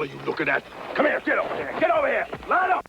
hell are you looking at? Come here, get over here. Get over here. Line up.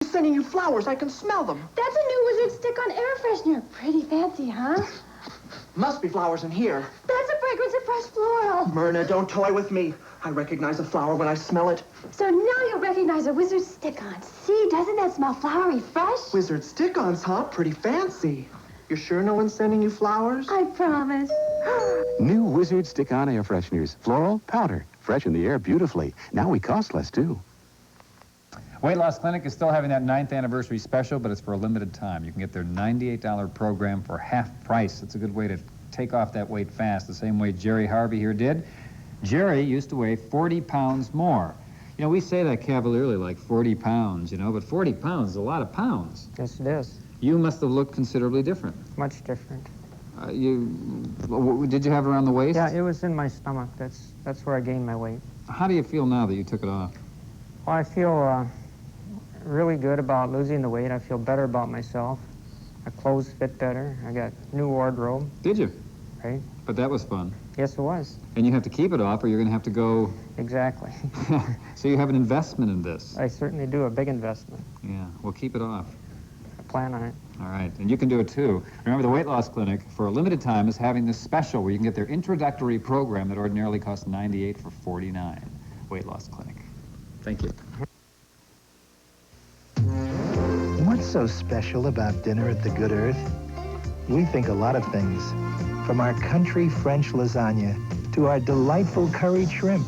Sending you flowers. I can smell them. That's a new wizard stick-on air freshener. Pretty fancy, huh? Must be flowers in here. That's a fragrance of fresh floral. Myrna, don't toy with me. I recognize a flower when I smell it. So now you'll recognize a wizard stick-on. See, doesn't that smell flowery fresh? Wizard stick-ons, huh? Pretty fancy. You're sure no one's sending you flowers? I promise. New Wizard Stick-On Air Fresheners. Floral, powder. Freshen the air beautifully. Now we cost less, too. Weight Loss Clinic is still having that 9th anniversary special, but it's for a limited time. You can get their $98 program for half price. It's a good way to take off that weight fast, the same way Jerry Harvey here did. Jerry used to weigh 40 pounds more. You know, we say that cavalierly, like 40 pounds, you know, but 40 pounds is a lot of pounds. Yes, it is. You must have looked considerably different. Much different. Did you have it around the waist? Yeah, it was in my stomach. That's where I gained my weight. How do you feel now that you took it off? Well, I feel really good about losing the weight. I feel better about myself. My clothes fit better. I got new wardrobe. Did you? Right. But that was fun. Yes, it was. And you have to keep it off or you're going to have to go... Exactly. So you have an investment in this. I certainly do, a big investment. Yeah, well, keep it off. I plan on it. All right, and you can do it too. Remember, the Weight Loss Clinic, for a limited time, is having this special where you can get their introductory program that ordinarily costs $98 for $49. Weight Loss Clinic. Thank you. What's so special about dinner at the Good Earth? We think a lot of things. From our country French lasagna, to our delightful curried shrimp,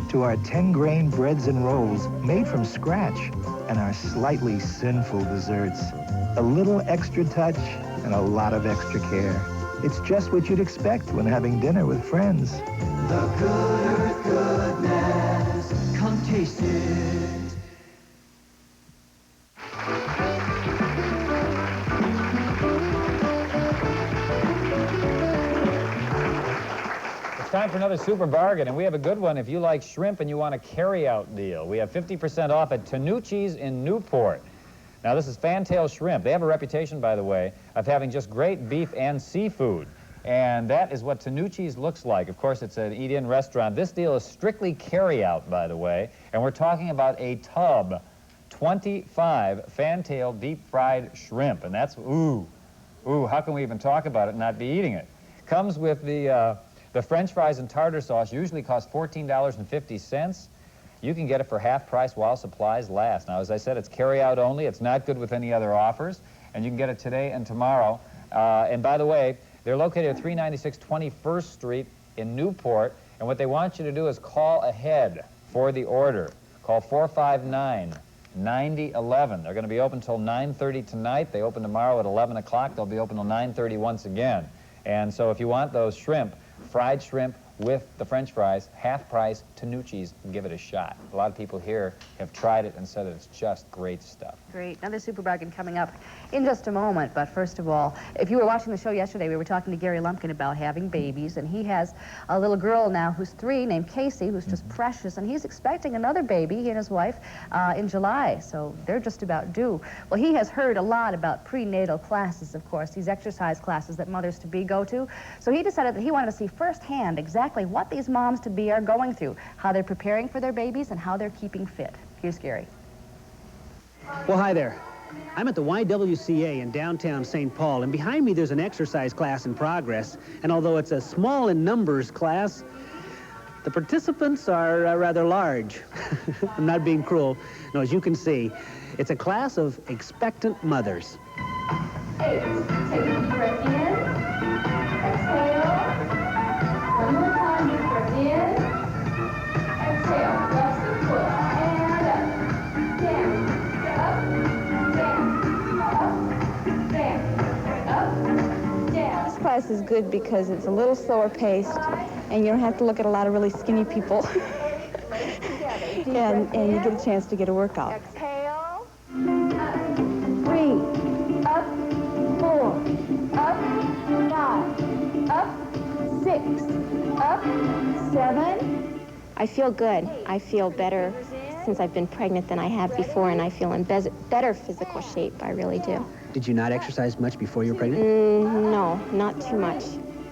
to our 10-grain breads and rolls made from scratch, and our slightly sinful desserts. A little extra touch and a lot of extra care. It's just what you'd expect when having dinner with friends. The Good Earth goodness, come taste it. Time for another super bargain, and we have a good one if you like shrimp and you want a carry-out deal. We have 50% off at Tanucci's in Newport. Now, this is fantail shrimp. They have a reputation, by the way, of having just great beef and seafood, and that is what Tanucci's looks like. Of course, it's an eat-in restaurant. This deal is strictly carry-out, by the way, and we're talking about a tub, 25 fantail deep-fried shrimp, and that's, ooh, how can we even talk about it and not be eating it? Comes with the French fries and tartar sauce usually cost $14.50. You can get it for half price while supplies last. Now, as I said, it's carry-out only. It's not good with any other offers. And you can get it today and tomorrow. And by the way, they're located at 396 21st Street in Newport. And what they want you to do is call ahead for the order. Call 459-9011. They're going to be open until 9:30 tonight. They open tomorrow at 11 o'clock. They'll be open until 9:30 once again. And so if you want those shrimp, fried shrimp with the French fries, half price, Tanucci's, give it a shot. A lot of people here have tried it and said that it's just great stuff. Great. Another super bargain coming up in just a moment. But first of all, if you were watching the show yesterday, we were talking to Gary Lumpkin about having babies, and he has a little girl now who's 3 named Casey, who's just precious, and he's expecting another baby, he and his wife, in July. So they're just about due. Well, he has heard a lot about prenatal classes, of course, these exercise classes that mothers-to-be go to. So he decided that he wanted to see firsthand exactly what these moms-to-be are going through, how they're preparing for their babies, and how they're keeping fit. Here's Gary. Well, hi there. I'm at the YWCA in downtown St. Paul, and behind me there's an exercise class in progress. And although it's a small in numbers class, the participants are rather large. I'm not being cruel. No, as you can see, it's a class of expectant mothers. 8. Take a deep breath in. Exhale. One more time, deep breath in. Exhale. Flex the foot. And up. Down. Up. Down. Up. Down. Up. Down. This class is good because it's a little slower paced, and you don't have to look at a lot of really skinny people. and you get a chance to get a workout. Exhale. Up. 3. Up. 4. Up. 5. Up. 6. Up. 7. I feel good. I feel better since I've been pregnant than I have before, and I feel in better physical shape. I really do. Did you not exercise much before you were pregnant? No, not too much.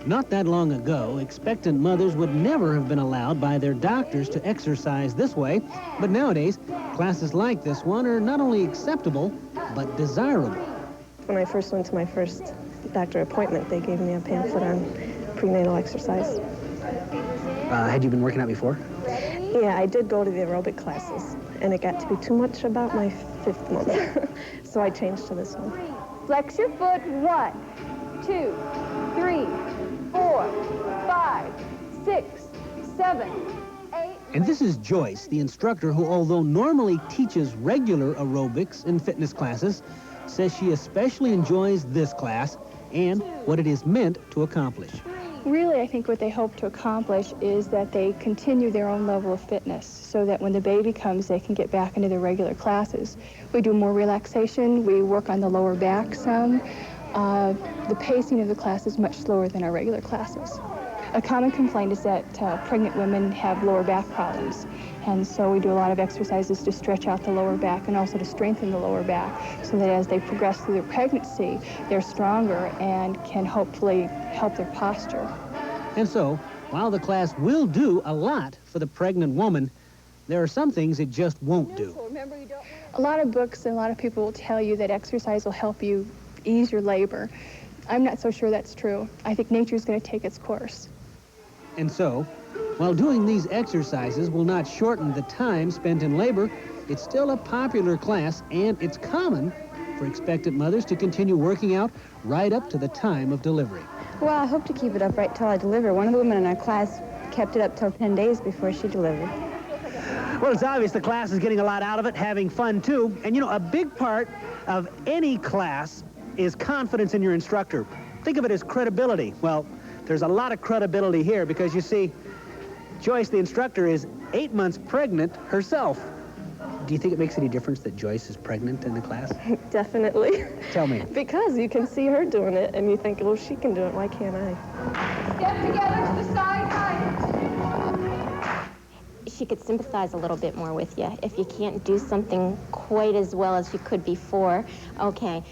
Not that long ago, expectant mothers would never have been allowed by their doctors to exercise this way. But nowadays, classes like this one are not only acceptable, but desirable. When I first went to my first doctor appointment, they gave me a pamphlet on prenatal exercise. Had you been working out before? Yeah, I did go to the aerobic classes, and it got to be too much about my 5th month. So I changed to this one. Flex your foot. 1, 2, 3, 4, 5, 6, 7, 8. And this is Joyce, the instructor who, although normally teaches regular aerobics and fitness classes, says she especially enjoys this class and what it is meant to accomplish. Really, I think what they hope to accomplish is that they continue their own level of fitness so that when the baby comes, they can get back into their regular classes. We do more relaxation. We work on the lower back some. The pacing of the class is much slower than our regular classes. A common complaint is that pregnant women have lower back problems, and so we do a lot of exercises to stretch out the lower back and also to strengthen the lower back so that as they progress through their pregnancy, they're stronger and can hopefully help their posture. And so, while the class will do a lot for the pregnant woman, there are some things it just won't do. A lot of books and a lot of people will tell you that exercise will help you ease your labor. I'm not so sure that's true. I think nature's going to take its course. And so, while doing these exercises will not shorten the time spent in labor, it's still a popular class, and it's common for expectant mothers to continue working out right up to the time of delivery. Well, I hope to keep it up right till I deliver. One of the women in our class kept it up till 10 days before she delivered. Well, it's obvious the class is getting a lot out of it, having fun too. And you know, a big part of any class is confidence in your instructor. Think of it as credibility. Well, there's a lot of credibility here because, you see, Joyce, the instructor, is 8 months pregnant herself. Do you think it makes any difference that Joyce is pregnant in the class? Definitely. Tell me. Because you can see her doing it, and you think, oh, she can do it. Why can't I? Step together to the side, She could sympathize a little bit more with you. If you can't do something quite as well as you could before, okay,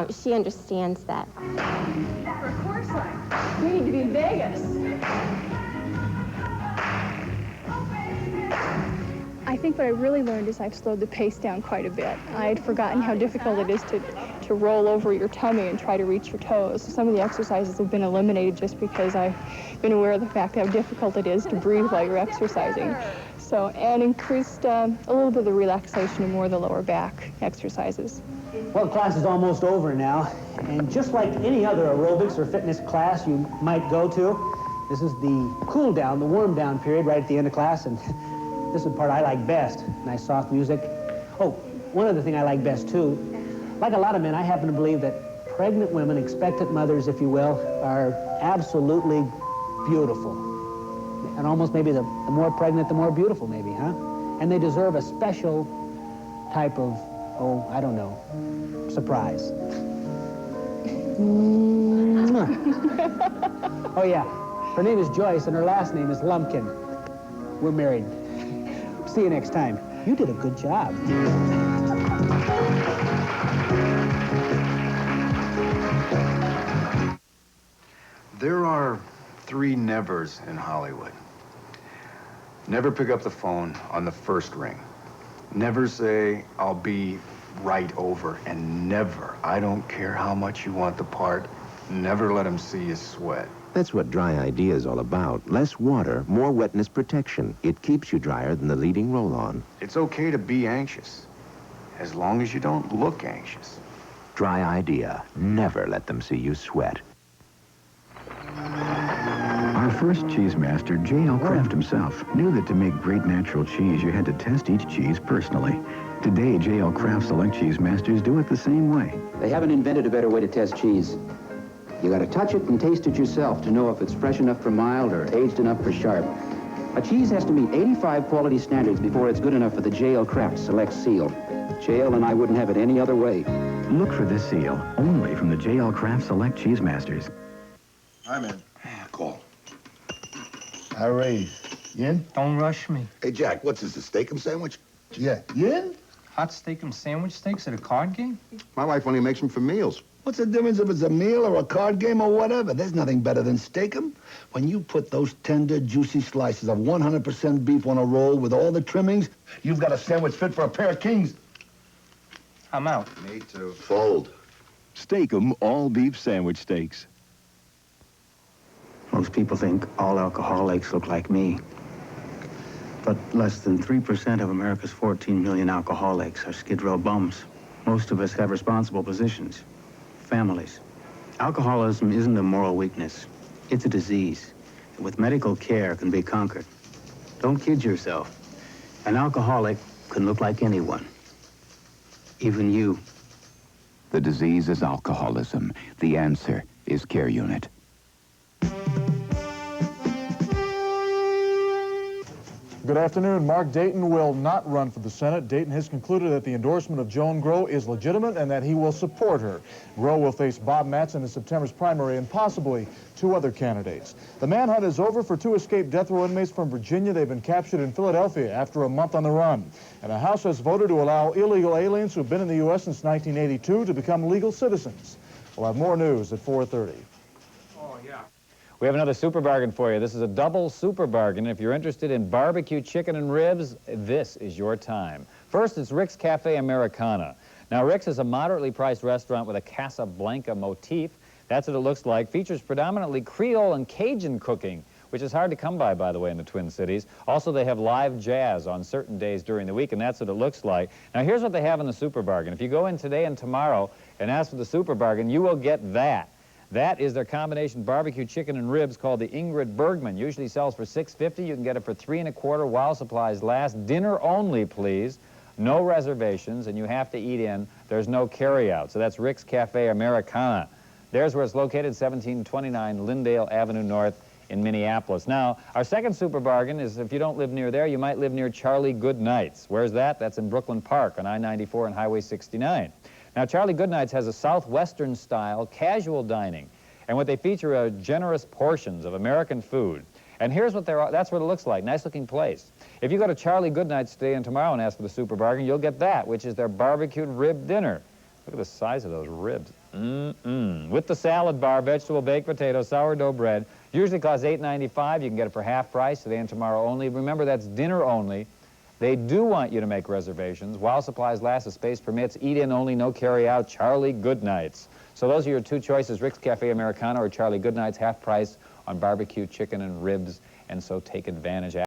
she understands that. For a course line. We need to be in Vegas. I think what I really learned is I've slowed the pace down quite a bit. I had forgotten how difficult it is to roll over your tummy and try to reach your toes. Some of the exercises have been eliminated just because I've been aware of the fact how difficult it is to breathe while you're exercising. So, and increased a little bit of the relaxation and more of the lower back exercises. Well, class is almost over now, and just like any other aerobics or fitness class you might go to, this is the cool down, the warm down period right at the end of class, and this is the part I like best. Nice soft music. Oh, one other thing I like best too, like a lot of men, I happen to believe that pregnant women, expectant mothers, if you will, are absolutely beautiful. And almost maybe the more pregnant, the more beautiful maybe, huh? And they deserve a special type of, oh, I don't know, surprise. Oh yeah, her name is Joyce and her last name is Lumpkin. We're married. See you next time. You did a good job. There are 3 nevers in Hollywood. Never pick up the phone on the first ring. Never say, I'll be right over, and never, I don't care how much you want the part, never let them see you sweat. That's what Dry Idea is all about. Less water, more wetness protection. It keeps you drier than the leading roll-on. It's okay to be anxious, as long as you don't look anxious. Dry Idea. Never let them see you sweat. Our first cheese master, J.L. Kraft himself, knew that to make great natural cheese, you had to test each cheese personally. Today, J.L. Kraft Select Cheese Masters do it the same way. They haven't invented a better way to test cheese. You got to touch it and taste it yourself to know if it's fresh enough for mild or aged enough for sharp. A cheese has to meet 85 quality standards before it's good enough for the J.L. Kraft Select seal. J.L. and I wouldn't have it any other way. Look for this seal, only from the J.L. Kraft Select Cheese Masters. I'm in. Call. I raise. Yin? Don't rush me. Hey, Jack, what's this, a steak-'em sandwich? Yeah. Yin? Hot steak-'em sandwich steaks at a card game? My wife only makes them for meals. What's the difference if it's a meal or a card game or whatever? There's nothing better than steak-'em. When you put those tender, juicy slices of 100% beef on a roll with all the trimmings, you've got a sandwich fit for a pair of kings. I'm out. Me too. Fold. Steak-'em all-beef sandwich steaks. Most people think all alcoholics look like me. But less than 3% of America's 14 million alcoholics are Skid Row bums. Most of us have responsible positions, families. Alcoholism isn't a moral weakness. It's a disease that with medical care can be conquered. Don't kid yourself. An alcoholic can look like anyone, even you. The disease is alcoholism. The answer is Care Unit. Good afternoon. Mark Dayton will not run for the Senate. Dayton has concluded that the endorsement of Joan Grow is legitimate and that he will support her. Grow will face Bob Matson in September's primary and possibly 2 other candidates. The manhunt is over for 2 escaped death row inmates from Virginia. They've been captured in Philadelphia after a month on the run. And the House has voted to allow illegal aliens who've been in the U.S. since 1982 to become legal citizens. We'll have more news at 4:30. We have another super bargain for you. This is a double super bargain. If you're interested in barbecue chicken and ribs, this is your time. First, it's Rick's Cafe Americana. Now, Rick's is a moderately priced restaurant with a Casablanca motif. That's what it looks like. Features predominantly Creole and Cajun cooking, which is hard to come by the way, in the Twin Cities. Also, they have live jazz on certain days during the week, and that's what it looks like. Now, here's what they have in the super bargain. If you go in today and tomorrow and ask for the super bargain, you will get that. That is their combination barbecue chicken and ribs called the Ingrid Bergman. Usually sells for $6.50. You can get it for $3 1/4 while supplies last. Dinner only, please. No reservations, and you have to eat in. There's no carry-out. So that's Rick's Cafe Americana. There's where it's located, 1729 Lyndale Avenue North in Minneapolis. Now, our second super bargain is if you don't live near there, you might live near Charlie Goodnight's. Where's that? That's in Brooklyn Park on I-94 and Highway 69. Now, Charlie Goodnight's has a southwestern-style casual dining, and what they feature are generous portions of American food. And here's what that's what it looks like. Nice-looking place. If you go to Charlie Goodnight's today and tomorrow and ask for the super bargain, you'll get that, which is their barbecued rib dinner. Look at the size of those ribs. With the salad bar, vegetable, baked potato, sourdough bread. Usually costs $8.95. You can get it for half price today and tomorrow only. Remember, that's dinner only. They do want you to make reservations. While supplies last, as space permits, eat in only, no carry out, Charlie Goodnight's. So those are your 2 choices, Rick's Cafe Americana or Charlie Goodnight's, half price on barbecue chicken and ribs, and so take advantage.